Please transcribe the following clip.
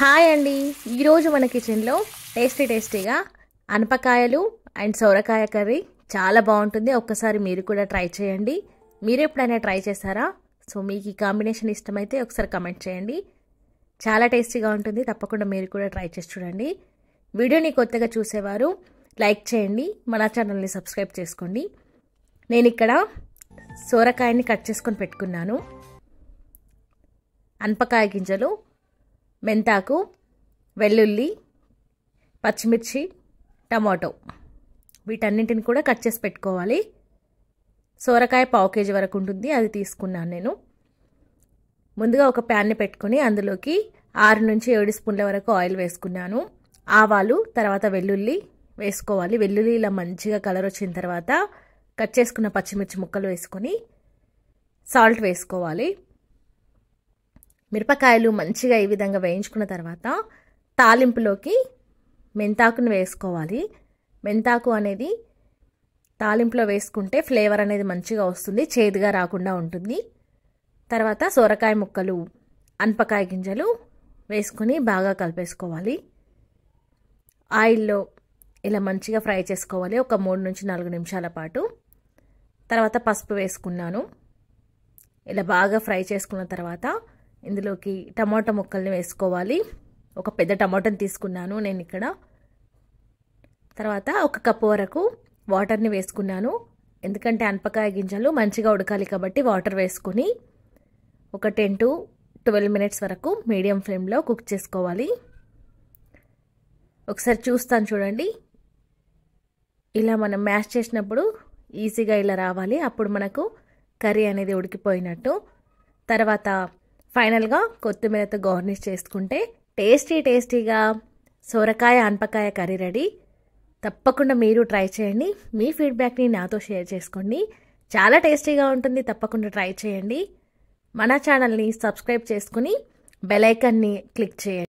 Hi అండి, ఈరోజు మన కిచెన్లో టేస్టీగా అనపకాయలు అండ్ సొరకాయ కర్రీ చాలా బాగుంటుంది. ఒక్కసారి మీరు కూడా ట్రై చేయండి. మీరు ఎప్పుడైనా ట్రై చేశారా? సో మీకు ఈ కాంబినేషన్ ఇష్టమైతే ఒకసారి కమెంట్ చేయండి. చాలా టేస్టీగా ఉంటుంది. తప్పకుండా మీరు కూడా ట్రై చేసి చూడండి. వీడియోని కొత్తగా చూసేవారు లైక్ చేయండి, మన ఛానల్ని సబ్స్క్రైబ్ చేసుకోండి. నేను ఇక్కడ సొరకాయని కట్ చేసుకొని పెట్టుకున్నాను. అనపకాయ గింజలు, మెంతాకు, వెల్లుల్లి, పచ్చిమిర్చి, టమాటో వీటన్నింటిని కూడా కట్ చేసి పెట్టుకోవాలి. సొరకాయ 1/2 కేజీ వరకు ఉంటుంది, అది తీసుకున్నాను నేను. ముందుగా ఒక ప్యాన్ని పెట్టుకొని అందులోకి 6 నుంచి 7 స్పూన్ల వరకు ఆయిల్ వేసుకున్నాను. ఆవాలు, తర్వాత వెల్లుల్లి వేసుకోవాలి. వెల్లుల్లి ఇలా మంచిగా కలర్ వచ్చిన తర్వాత కట్ చేసుకున్న పచ్చిమిర్చి ముక్కలు వేసుకొని సాల్ట్ వేసుకోవాలి. మిరపకాయలు మంచిగా ఈ విధంగా వేయించుకున్న తర్వాత తాలింపులోకి మెంతాకుని వేసుకోవాలి. మెంతాకు అనేది తాలింపులో వేసుకుంటే ఫ్లేవర్ అనేది మంచిగా వస్తుంది, చేదుగా రాకుండా ఉంటుంది. తర్వాత సొరకాయ ముక్కలు, అనపకాయ గింజలు వేసుకొని బాగా కలిపేసుకోవాలి. ఆయిల్లో ఇలా మంచిగా ఫ్రై చేసుకోవాలి ఒక 3 నుంచి 4 నిమిషాల పాటు. తర్వాత పసుపు వేసుకున్నాను. ఇలా బాగా ఫ్రై చేసుకున్న తర్వాత ఇందులోకి టమాటా ముక్కల్ని వేసుకోవాలి. ఒక పెద్ద టమాటాని తీసుకున్నాను నేను ఇక్కడ. తర్వాత 1 కప్పు వరకు వాటర్ని వేసుకున్నాను, ఎందుకంటే అనపకాయ గింజలు మంచిగా ఉడకాలి కాబట్టి వాటర్ వేసుకుని ఒక 10 to 12 మినిట్స్ వరకు మీడియం ఫ్లేమ్లో కుక్ చేసుకోవాలి. ఒకసారి చూస్తాను చూడండి. ఇలా మనం మ్యాష్ చేసినప్పుడు ఈజీగా ఇలా రావాలి, అప్పుడు మనకు కర్రీ అనేది ఉడికిపోయినట్టు. తర్వాత ఫైనల్గా కొత్తిమీరతో గార్నిష్ చేసుకుంటే టేస్టీగా సొరకాయ అనపకాయ కర్రీ రెడీ. తప్పకుండా మీరు ట్రై చేయండి. మీ ఫీడ్బ్యాక్ని నాతో షేర్ చేసుకోండి. చాలా టేస్టీగా ఉంటుంది. తప్పకుండా ట్రై చేయండి. మన ఛానల్ని సబ్స్క్రైబ్ చేసుకుని బెల్ ఐకాన్ని క్లిక్ చేయండి.